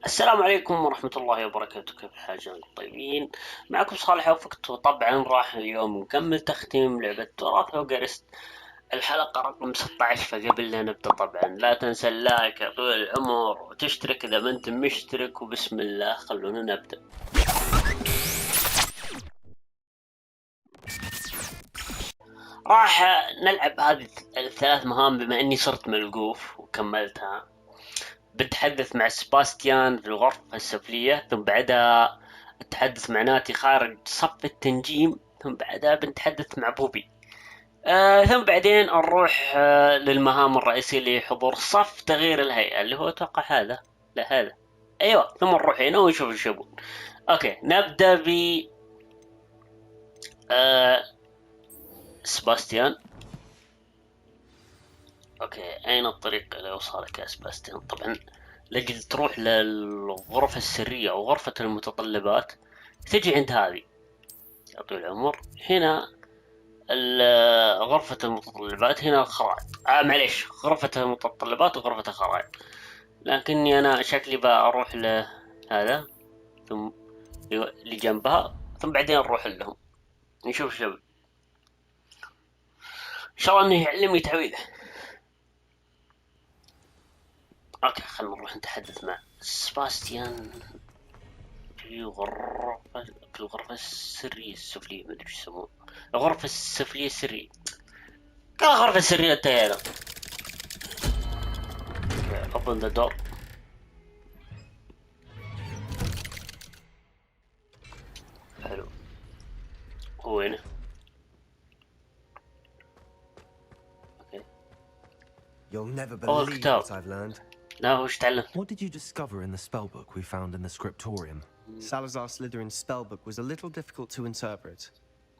السلام عليكم ورحمة الله وبركاته، كيف الحال طيبين؟ معكم صالح وفكت. طبعا راح اليوم نكمل تختيم لعبة تراث هوجورتس، الحلقة رقم 16. فقبل لا نبدأ طبعا لا تنسى اللايك يا طويل العمر وتشترك إذا ما أنت مشترك، وبسم الله خلونا نبدأ. راح نلعب هذه الثلاث مهام بما أني صرت ملقوف وكملتها. بتحدث مع سباستيان في الغرفة السفلية، ثم بعدها التحدث مع ناتي خارج صف التنجيم، ثم بعدها بنتحدث مع بوبي. ثم بعدين نروح للمهام الرئيسية اللي حضور صف تغيير الهيئة، اللي هو أتوقع هذا. لا هذا، أيوة. ثم نروح هنا ونشوف ايش يبون. أوكي، نبدأ ب سباستيان. اوكي، اين الطريق الى وصالك يا سباستيان؟ طبعا لجل تروح للغرفة السرية او غرفة المتطلبات، تجي عند هذه يا طويل العمر. هنا غرفة المتطلبات، هنا الخرائط. معليش، غرفة المتطلبات وغرفة الخرائط، لكني انا شكلي بروح لهذا ثم اللي جنبها، ثم بعدين نروح لهم نشوف شو ان شاء الله انه يعلمني تعويذة. اوكي، خلنا نروح نتحدث مع سباستيان في الغرفة السرية السفلية، ما ادري ايش يسموها، الغرفة السفلية السرية. كان الغرفة السرية التالي. open the door. حلو، هو هنا. اوكي. You'll never believe what I've learned. لا، وش تعلمت؟ What did you discover in the spellbook we found in the scriptorium? Salazar Slytherin's spellbook was a little difficult to interpret,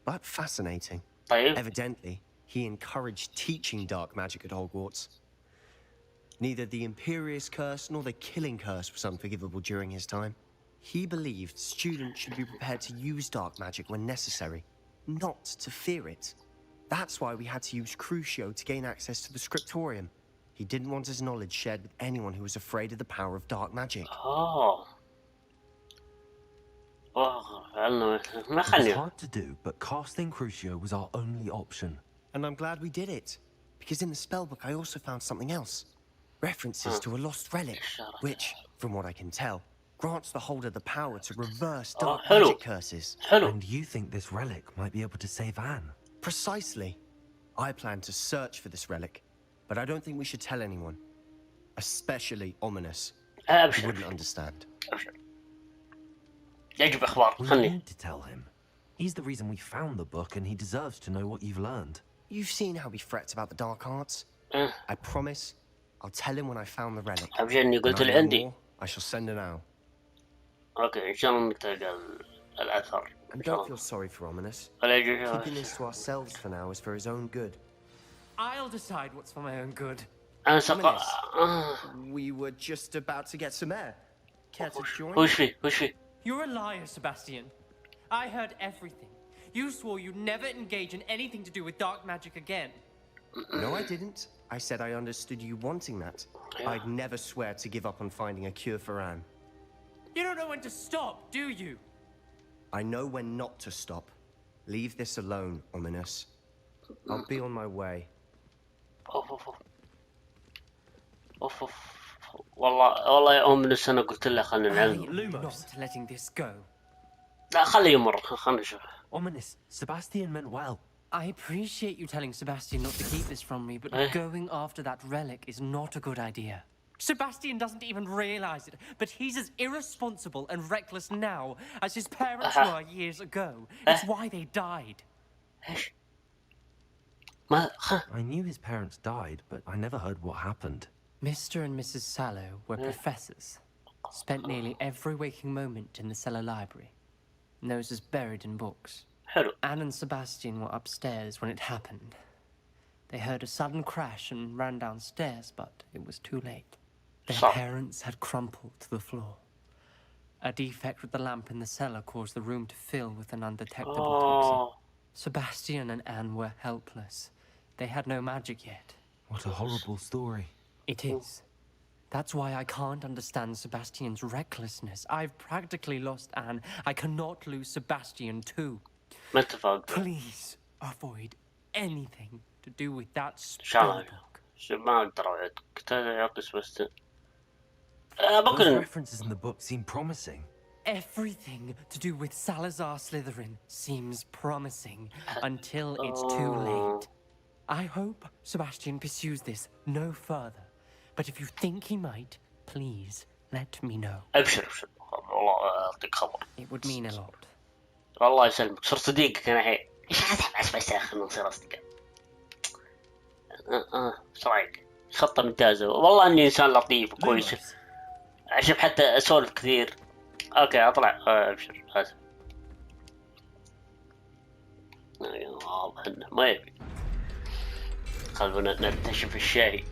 but fascinating. طيب. Evidently, he encouraged teaching dark magic at Hogwarts. Neither the Imperious Curse nor the Killing Curse was unforgivable during his time. He believed students should be prepared to use dark magic when necessary, not to fear it. That's why we had to use Crucio to gain access to the scriptorium. He didn't want his knowledge shared with anyone who was afraid of the power of dark magic. It's hard to do, but casting Crucio was our only option. And I'm glad we did it, because in the spellbook I also found something else. References to a lost relic, which, from what I can tell, grants the holder the power to reverse dark magic curses. And you think this relic might be able to save Anne? Precisely. I plan to search for this relic, but I don't think we should tell anyone. Especially Ominous. He wouldn't understand. يجب إخبار. We need to tell him. He's the reason we found the book, and he deserves to know what you've learned. You've seen how he frets about the dark arts. I promise I'll tell him when I found the relic. قلت اللي عندي. I shall send her now. Okay, إن شاء الله نتلقى الأثر. And don't feel sorry for Ominous. Keeping this to ourselves for now is for his own good. I'll decide what's for my own good. We were just about to get some air. Care to join? وش في? You're a liar, Sebastian. I heard everything. You swore you'd never engage in anything to do with dark magic again. No, I didn't. I said I understood you wanting that. Yeah. I'd never swear to give up on finding a cure for Anne. You don't know when to stop, do you? I know when not to stop. Leave this alone, Ominous. I'll be on my way. والله يا أومنس أنا قلت له خلنا نعلم. Not letting this go. لا خليه يمر، خلنا نشوف. Ominous, Sebastian meant well. I appreciate you telling Sebastian not to keep this from me, but going after that relic is not a good idea. Sebastian doesn't even realize it, but he's as irresponsible and reckless now as his parents were years ago. It's why they died. I knew his parents died, but I never heard what happened. Mr. and Mrs. Sallow were professors, spent nearly every waking moment in the cellar library, noses buried in books. Anne and Sebastian were upstairs when it happened. They heard a sudden crash and ran downstairs, but it was too late. Their parents had crumpled to the floor. A defect with the lamp in the cellar caused the room to fill with an undetectable toxin. Sebastian and Anne were helpless. They had no magic yet. What a horrible story. It is. That's why I can't understand Sebastian's recklessness. I've practically lost Anne. I cannot lose Sebastian too. ما اتفق. Please avoid anything to do with that spell book. ما أقدر أوعدك. تعقص بس. Those references in the book seem promising. Everything to do with Salazar Slytherin seems promising until it's too late. I hope Sebastian pursues this no further. But if you think he might, please let me know. أبشر والله أعطيك خبر. It would mean a lot. الله يسلمك، صرت صديقك أنا الحين. إيش هذا بس خلنا نصير أصدقاء. إيش رأيك؟ خطة ممتازة، والله إني إنسان لطيف وكويس. عشان حتى أسولف كثير. أوكي أطلع. أبشر آسف. واضح إنه ما يبي. خلونا نكتشف الشاي.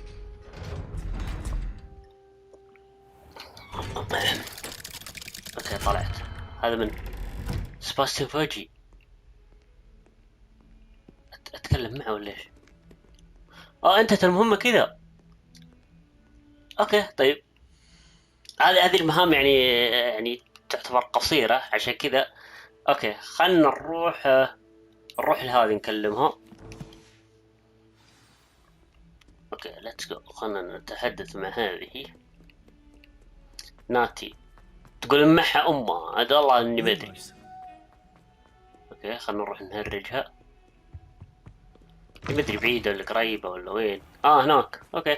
اوكي طلعت. هذا من سباستيان فوجي. اتكلم معه ولا ايش؟ انت المهمة كذا. اوكي طيب، هذه المهام يعني تعتبر قصيرة عشان كذا. اوكي خلنا نروح لهذه نكلمها. اوكي ليتس جو، خلنا نتحدث مع هذه ناتي. تقول معها امها، هذا والله اني ما ادري. اوكي خلنا نروح نهرجها. ما ادري بعيدة ولا قريبة ولا وين. هناك. اوكي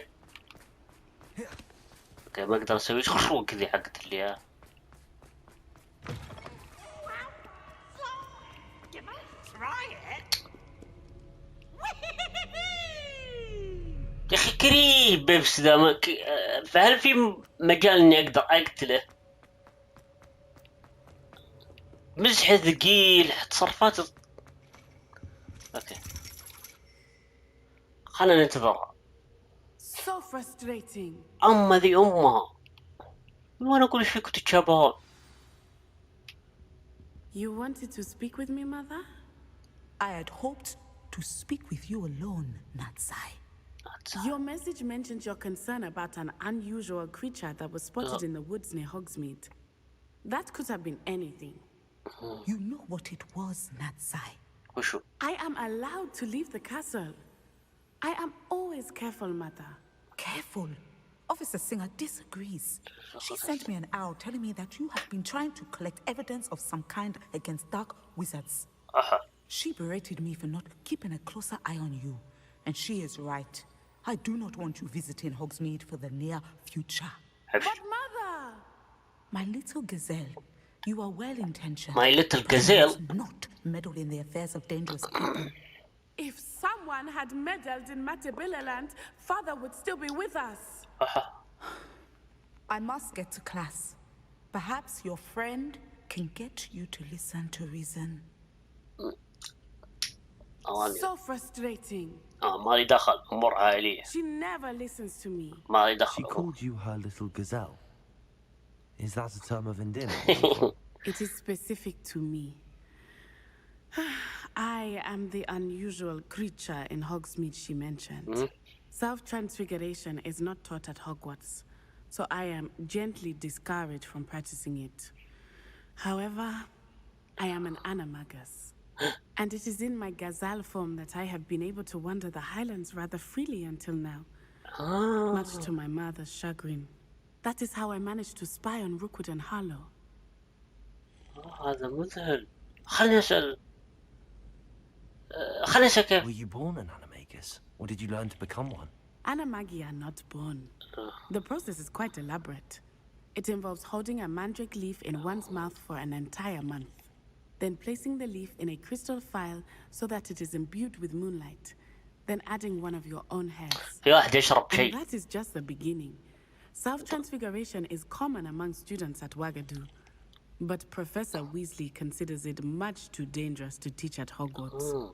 ما اقدر اسوي خشوق كذي حقت اللي يا اخي قريب بس ذا. فهل في مجال اني اقدر اقتله؟ مزح ثقيل، تصرفات. اوكي خلنا ننتظرها. So frustrating. اما ذي امها، وانا اقول ايش فيكم تتشابهون؟ You wanted to speak with me, mother? I had hoped to speak with you alone, Natsai. Your message mentioned your concern about an unusual creature that was spotted in the woods near Hogsmeade. That could have been anything. You know what it was, Natsai. I am allowed to leave the castle. I am always careful, mother. Careful? Officer Singer disagrees. She sent me an owl telling me that you have been trying to collect evidence of some kind against dark wizards. She berated me for not keeping a closer eye on you. And she is right. I do not want you visiting Hogsmeade for the near future. But mother! My little gazelle, you are well-intentioned. My little gazelle? Not meddle in the affairs of dangerous people. If someone had meddled in Matabeleland, father would still be with us. I must get to class. Perhaps your friend can get you to listen to reason. So frustrating. ما لي دخل، أمور عائلية. She never listens to me. ما لي دخل. She called you her little gazelle. Is that a term of endearment? It is specific to me. I am the unusual creature in Hogsmeade she mentioned. Self-transfiguration is not taught at Hogwarts, so I am gently discouraged from practicing it. However, I am an animagus, and it is in my gazelle form that I have been able to wander the Highlands rather freely until now, much to my mother's chagrin. That is how I managed to spy on Rookwood and Harlow. هذا مذهل. خليني أسأل كيف. Were you born an animagus, or did you learn to become one? Animagi are not born. The process is quite elaborate. It involves holding a mandrake leaf in one's mouth for an entire month, then placing the leaf in a crystal phial so that it is imbued with moonlight, then adding one of your own hairs. And that is just the beginning. Self-transfiguration is common among students at Wagadu, but Professor Weasley considers it much too dangerous to teach at Hogwarts.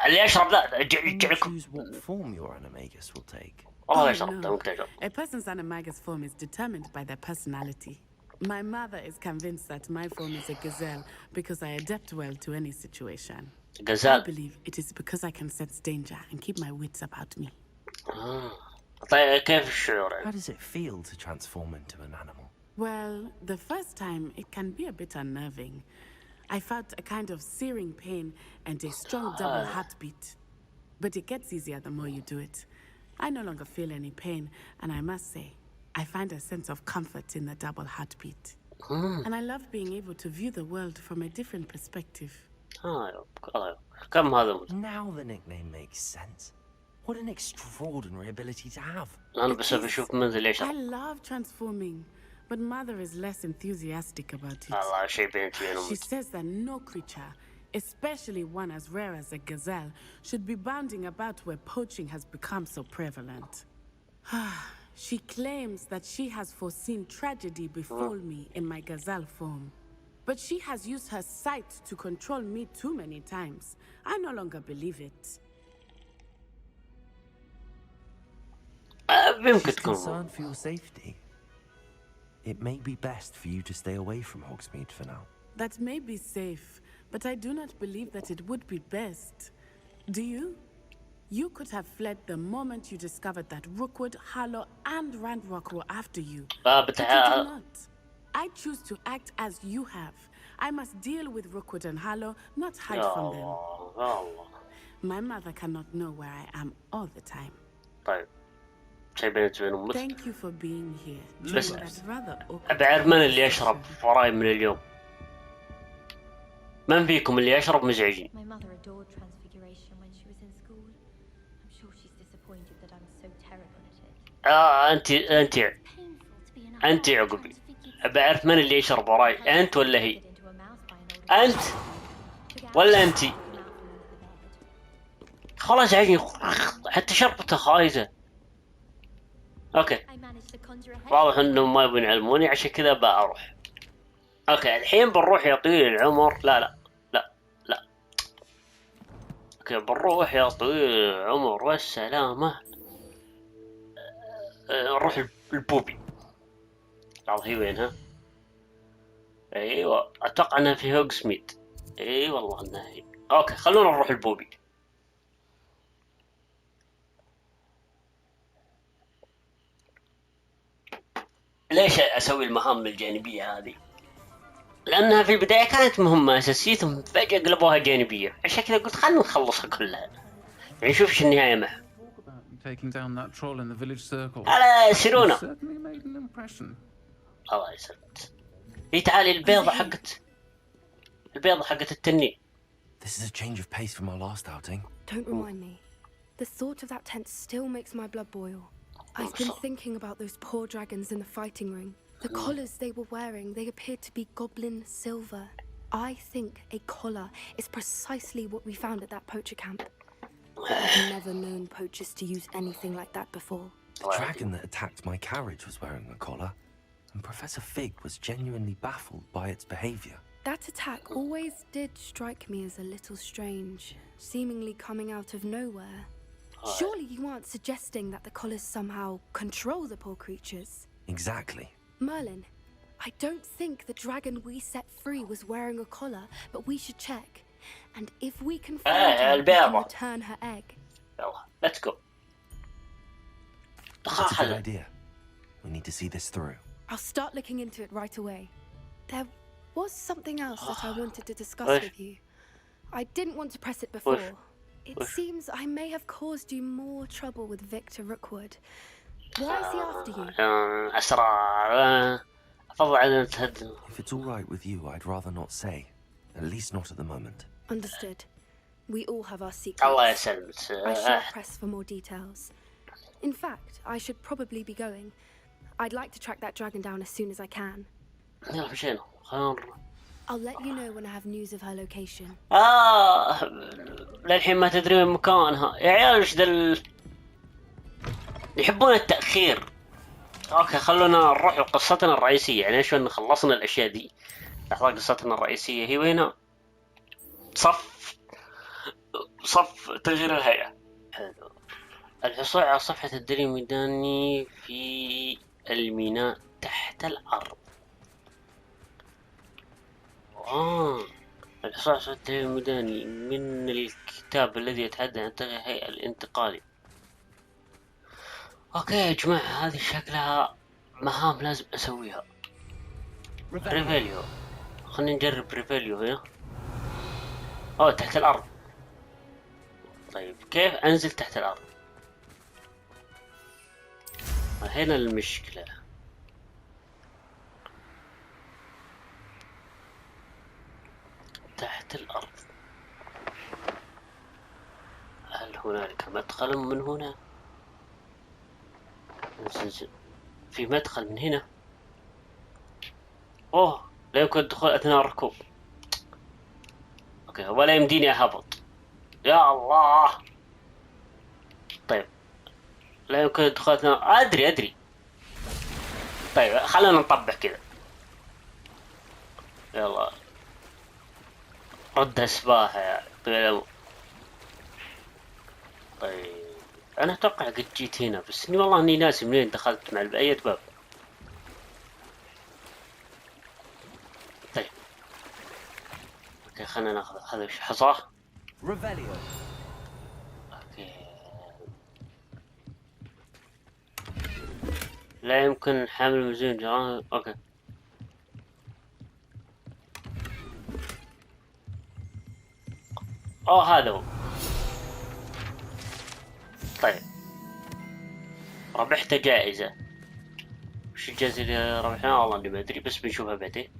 اللي أشرب ذا Can you choose what form your animagus will take? No. A person's animagus form is determined by their personality. My mother is convinced that my form is a gazelle because I adapt well to any situation. Gazelle. I believe it is because I can sense danger and keep my wits about me. طيب كيف الشعور How يعني؟ does it feel to transform into an animal? Well, the first time it can be a bit unnerving. I felt a kind of searing pain and a strong double heartbeat. But it gets easier the more you do it. I no longer feel any pain, and I must say, I find a sense of comfort in the double heartbeat. And I love being able to view the world from a different perspective. كم هذا؟ Now the nickname makes sense. What an extraordinary ability to have. أنا بس بشوف منزل إيش. I love transforming, but Mother is less enthusiastic about it. الله شيء بينتي. She says that no creature, especially one as rare as a gazelle, should be bounding about where poaching has become so prevalent. She claims that she has foreseen tragedy befall me in my gazelle form. But she has used her sight to control me too many times. I no longer believe it. She's concerned for your safety. It may be best for you to stay away from Hogsmeade for now. That may be safe, but I do not believe that it would be best. Do you? You could have fled the moment you discovered that Rookwood, Harlow, and Randrock were after you. But you did not. I choose to act as you have. I must deal with Rookwood and Harlow, not hide from them. My mother cannot know where I am all the time. Thank you for being here. بس أبعر من اللي يشرب وراي من اليوم. من فيكم اللي يشرب مزعجين؟ My mother adored transfiguration when she was in school. I'm sure she's disappointed that I'm so terrible at it. أنت عقبي. بعرف من اللي يشرب وراي، أنت ولا هي؟ أنت ولا أنت؟ خلاص عجين حتى شربته خايزة. أوكي. واضح إنهم ما يبون يعلموني عشان كذا بأروح. أوكي الحين بنروح يا طويل العمر. لا. اوكي بنروح يا طويل العمر والسلامة. نروح البوبي. لحظة هي وينها؟ ايوه اتوقع انها في هوغسميد. اي والله انها هي. اوكي خلونا نروح البوبي. ليش اسوي المهام الجانبية هذه؟ لأنها في البداية كانت مهمة أساسية ثم فجأة قلبوها جانبية، عشان كذا قلت خلنا نخلصها كلها، يعني نشوف ايش النهاية معها. على سيرونا. الله يسلمك. هي تعالي البيضة حقت التنين. This is a change of pace from our last outing. Don't remind me. The thought of that tent still makes my blood boil. I've been thinking about those poor dragons in the fighting ring. The collars they were wearing, they appeared to be goblin silver. I think a collar is precisely what we found at that poacher camp. I've never known poachers to use anything like that before. The dragon that attacked my carriage was wearing a collar, and Professor Fig was genuinely baffled by its behavior. That attack always did strike me as a little strange, seemingly coming out of nowhere. Surely you aren't suggesting that the collars somehow control the poor creatures? Exactly. Merlin, I don't think the dragon we set free was wearing a collar, but we should check. And if we can find her, we can return her egg. Let's go. That's a good idea. We need to see this through. I'll start looking into it right away. There was something else that I wanted to discuss with you. I didn't want to press it before. It seems I may have caused you more trouble with Victor Rookwood. Why is he after you? If it's all right with you, I'd rather not say. At least not at the moment. Understood. We all have our secrets. I shall press for more details. In fact, I should probably be going. I'd like to track that dragon down as soon as I can. I'll let you know when I have news of her location. للحين ما تدري من مكانها. يا عيال وش يحبون التأخير. اوكي خلونا نروح لقصتنا الرئيسية، يعني شو ان خلصنا الاشياء دي. لحظة قصتنا الرئيسية هي وينها؟ صف تغيير الهيئة. حلو. الحصول على صفحة الدليل الميداني في الميناء تحت الأرض. الحصول على صفحة الدليل الميداني من الكتاب الذي يتحدث عن تغيير الهيئة الانتقالي. اوكي يا جماعة، هذه شكلها مهام لازم اسويها. ريفيليو، خلينا نجرب ريفيليو هنا. اوه تحت الارض. طيب كيف انزل تحت الارض؟ هنا المشكلة. تحت الارض، هل هنالك مدخل من هنا؟ ننزل. في مدخل من هنا. اوه لا يمكن الدخول اثناء الركوب. اوكي ولا يمديني اهبط. يا الله. طيب لا يمكن الدخول اثناء، ادري. طيب خلينا نطبق كذا. يلا ردها سباحة يا طويل. طيب انا اتوقع قد جيت هنا، بس اني والله اني ناسي منين دخلت مع اي باب. طيب اوكي خلينا ناخذ هذا حصاه. اوكي لا يمكن حمل مزين جرام. اوكي اوه هذا هو. طيب ربحت جائزة. وش الجائزة اللي ربحناها؟ والله اني ما ادري، بس بنشوفها بعدين.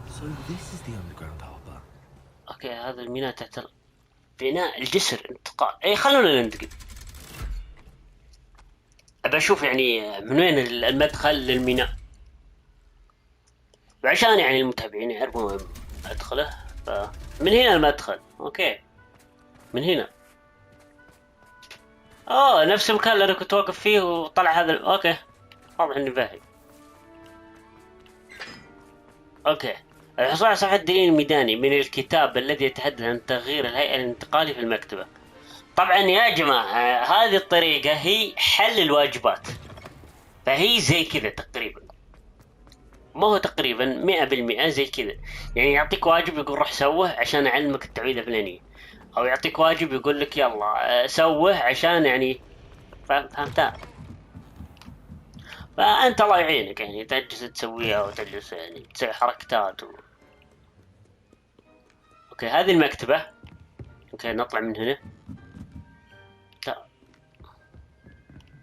So this is the underground harbor. اوكي هذا الميناء تحت بناء الجسر انتقال. اي خلونا ننتقل. ابى اشوف يعني من وين المدخل للميناء، وعشان يعني المتابعين يعرفون وين ادخله. فمن هنا المدخل. اوكي من هنا. اوه نفس المكان اللي انا كنت واقف فيه وطلع هذا اوكي واضح اني فاهم. اوكي الحصول على صفحة الدليل الميداني من الكتاب الذي يتحدث عن تغيير الهيئة الانتقالي في المكتبة. طبعا يا جماعة هذه الطريقة هي حل الواجبات، فهي زي كذا تقريبا، ما هو تقريبا 100% زي كذا. يعني يعطيك واجب يقول روح سوه عشان اعلمك التعويذة الفلانية، او يعطيك واجب يقول لك يلا سوه عشان يعني فهمتها. فانت الله يعينك يعني تجلس تسويها وتجلس يعني تسوي حركات اوكي هذه المكتبة. اوكي نطلع من هنا. لا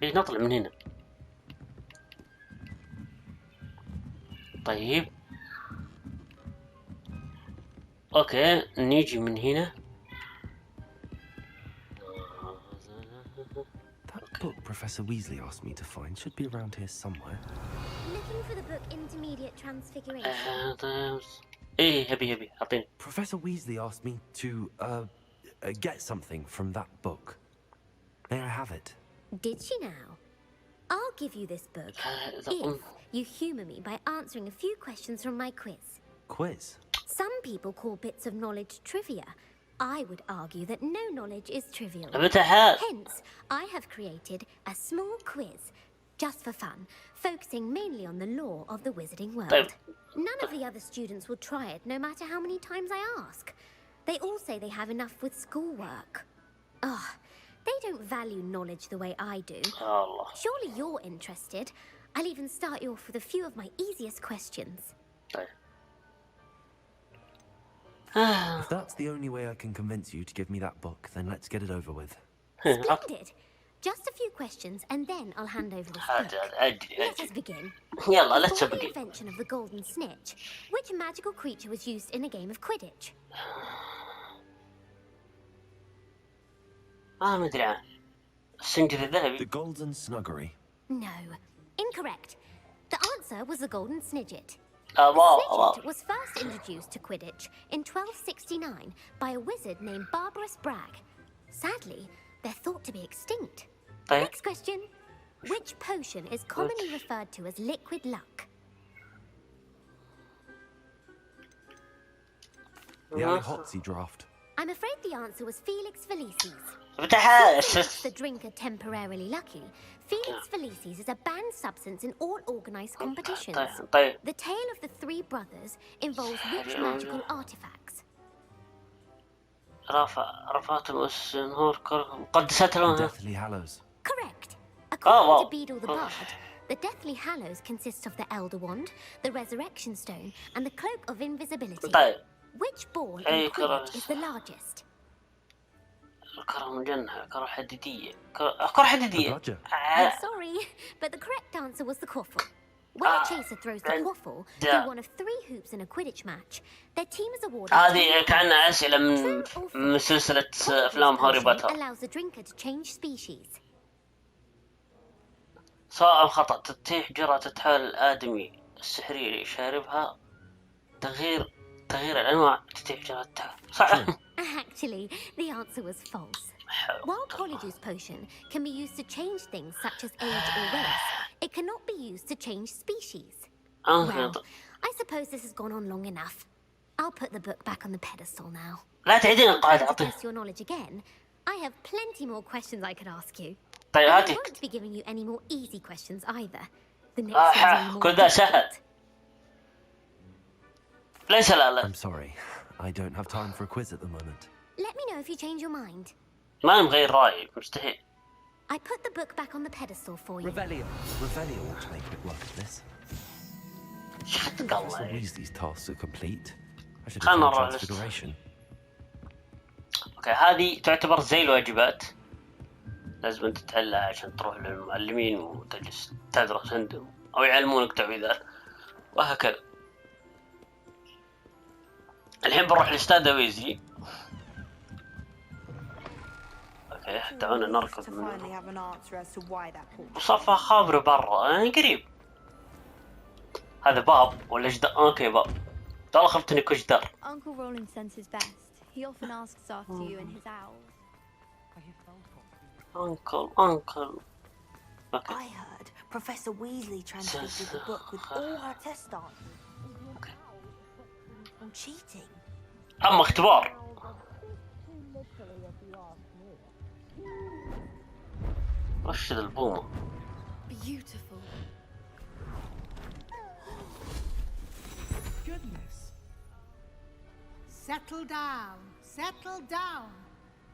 ليش نطلع من هنا؟ طيب اوكي نيجي من هنا. That book Professor Weasley asked me to find should be around here somewhere. Looking for the book Intermediate Transfiguration. ايه هبي اعطيني. Professor Weasley asked me to get something from that book. May I have it? Did she now? I'll give you this book if you humour me by answering a few questions from my quiz. Quiz? Some people call bits of knowledge trivia. I would argue that no knowledge is trivial. Hence, I have created a small quiz, just for fun, focusing mainly on the lore of the wizarding world. None of the other students will try it, no matter how many times I ask. They all say they have enough with schoolwork. Ugh, they don't value knowledge the way I do. Surely you're interested. I'll even start you off with a few of my easiest questions. If that's the only way I can convince you to give me that book, then let's get it over with. Splendid. Just a few questions and then I'll hand over this book. Let us begin. let's Before the begin. invention of the golden snitch, which magical creature was used in a game of Quidditch? ما أدري عنه. السنجر الذهبي. The golden snuggery. No. Incorrect. The answer was the golden snidget. الله. Snidget was first introduced to Quidditch in 1269 by a wizard named Barbarous Bragg. Sadly, they're thought to be extinct. Next question. Which potion is commonly referred to as liquid luck? The Alihotsy draft. I'm afraid the answer was Felix Felicis. Makes the drinker temporarily lucky. Felix Felicis is a banned substance in all organised competitions. The tale of the three brothers involves which magical artifacts? رفعت مؤسس نور قدست لونها. Deathly Hallows. Correct. According to Beedle the Bard, the Deathly Hallows consists of the Elder Wand, the Resurrection Stone, and the Cloak of Invisibility. طيب. Which ball in Quidditch is the largest? الكرة مجنحة، كرة حديدية، كرة حديدية. I'm sorry, but the correct answer was the quaffle. When a chaser throws the quaffle through one of 3 hoops in a Quidditch match, their team is awarded. هذه كأنها أسئلة من سلسلة أفلام هاري بوتر. Allows the drinker to change species. صواب أم خطأ؟ تتيح جرعة تحول الآدمي السحرية لشاربها. تغير الأنواع تتيح جرعة تحول. صح. Actually, the answer was false. While Polyjuice Potion can be used to change things such as age or race, it cannot be used to change species. Well, I suppose this has gone on long enough. I'll put the book back on the pedestal now. لا تعيدين القاعدة. To test your knowledge again, I have plenty more questions I could ask you. طيب I هاتي. won't be giving you any more easy questions either. The next one's only more كل ذا سهل. ليس لا. I'm sorry. I don't have time for a quiz at the moment. Let me know if you change your mind. ما نغير رأيي مستحيل. I put the book back on the pedestal for you. Revelio ought to make quick work of this. شفت So الله. these tasks are complete. I should خلنا have نروح transfiguration. اوكي هذه تعتبر زي الواجبات. لازم تتعلها عشان تروح للمعلمين وتجلس تدرس عندهم او يعلمونك تعويذات وهكذا. الحين بنروح لاستاذ ويزلي. اوكي دعونا نركض وصفها خابر برا يعني قريب. هذا باب ولا جدار؟ اوكي باب. والله خفت اني كل جدار. Uncle Roland sends his best. He often asks after you and his owls. Uncle. Okay. I heard Professor Weasley transcribed the book with all her test answers. Okay. On cheating. أما اختبار. وش ذا البومة؟ Beautiful. Goodness. Settle down.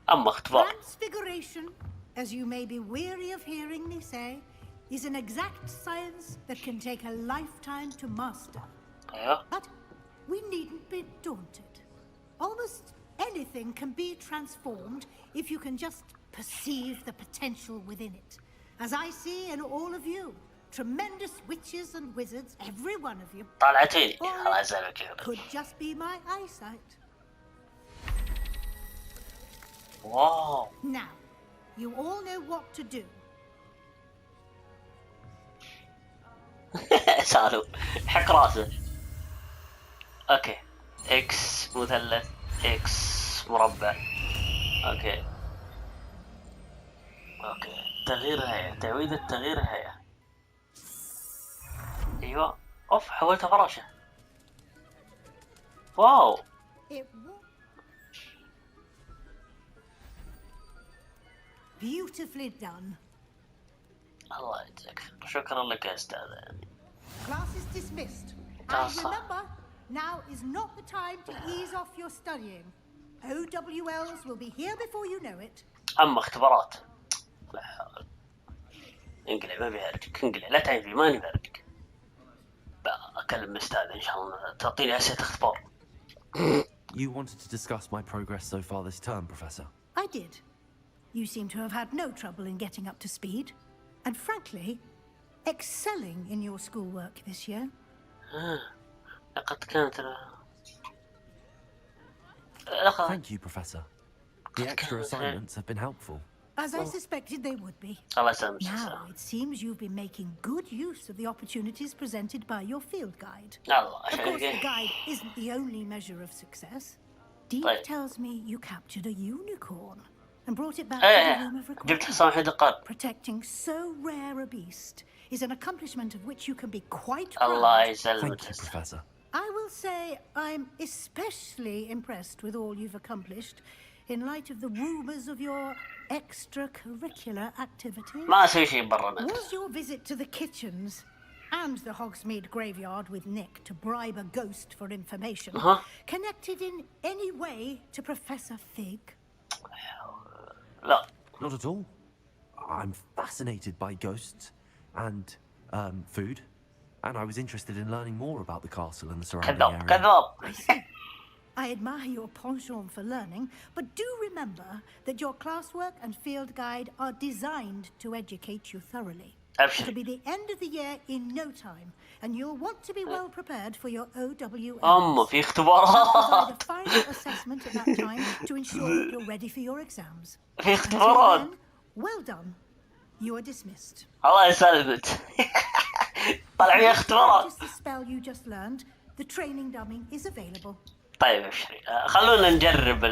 أما اختبار. Transfiguration, as you may be weary of hearing me say, is an exact science that can take a lifetime to master. أيوه. But we needn't be daunted. Almost anything can be transformed if you can just perceive the potential within it. As I see in all of you, tremendous witches and wizards, every one of you. طلعتيني. Or it could just be my eyesight. Wow. Now, you all know what to do. سالو حك راسه. اوكي اكس مثلث اكس مربع. اوكي تغيير هيئة. تعويذة تغيير هيئة. ايوه اوف حولتها فراشة. واو. Beautifully done. الله يجزاك. شكرا لك يا استاذ. Class is dismissed. And remember, now is not the time to ease off your studying. OWLs will be here before you know it. اما اختبارات. لا حول. انقلع ما بيهرجك. انقلع لا تعين لي ماني بهرجك. اكلم الاستاذ ان شاء الله تعطيني اسئلة اختبار. You wanted to discuss my progress so far this term, Professor. I did. You seem to have had no trouble in getting up to speed, and frankly, excelling in your schoolwork this year. لقد كانت Thank you, Professor. The extra assignments have been helpful. As I suspected they would be. Now, it seems you've been making good use of the opportunities presented by your field guide. Of course, the guide isn't the only measure of success. Deep tells me you captured a unicorn and brought it back to the room of requirement. Protecting so rare a beast is an accomplishment of which you can be quite proud. Thank you, Professor. I will say I'm especially impressed with all you've accomplished in light of the rumors of your extracurricular activities. ما أسوي شيء برا. Was your visit to the kitchens and the Hogsmeade graveyard with Nick to bribe a ghost for information connected in any way to Professor Fig? No. Not at all. I'm fascinated by ghosts and food, and I was interested in learning more about the castle and the surrounding area. كذاب. I admire your penchant for learning, but do remember that your classwork and field guide are designed to educate you thoroughly. It'll be the end of the year in no time, and you'll want to be well prepared for your OWLs. في اختبارات. I'll provide a final assessment at that time to ensure that you're ready for your exams. في اختبارات. Then, well done. You are dismissed. الله يسلمك. طلع في اختبارات. Just the spell you just learned. The training dummy is available. طيب ابشري، خلونا نجرب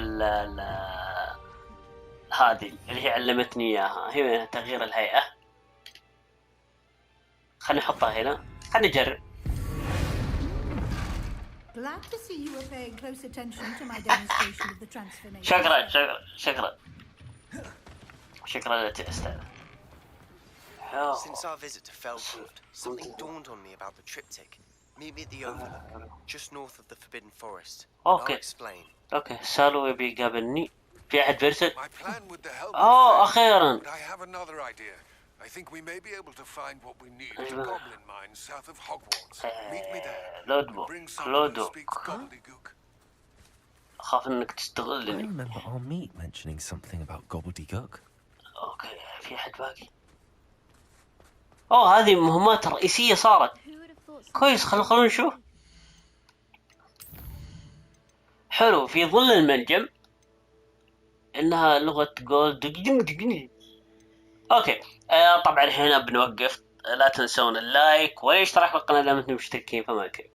هذه اللي هي علمتني اياها، هي تغيير الهيئه. خليني احطها هنا، خليني نجرب. Glad to see you were paying close attention to my demonstration of the transformation. شكرا لك أستاذ. Since our visit to Feldcroft, something dawned on me about the triptych. Meet me at the overlook, just north of the Forbidden Forest. I'll explain. Okay, سالو يبي يقابلني. في أحد بيرسل؟ أخيرا. I have another idea. I think we may be able to find what we need at the Goblin mine south of Hogwarts. Meet me there. Bring someone who speaks gobbledygook. أخاف إنك تستغلني. I remember our meet mentioning something about gobbledygook. Okay, في أحد باقي. هذه مهمات رئيسية صارت. كويس، خلونا نشوف. حلو، في ظل المنجم إنها لغة جولد. اوكي طبعا هنا بنوقف. لا تنسون اللايك والاشتراك بالقناة اذا ما انتم مشتركين فما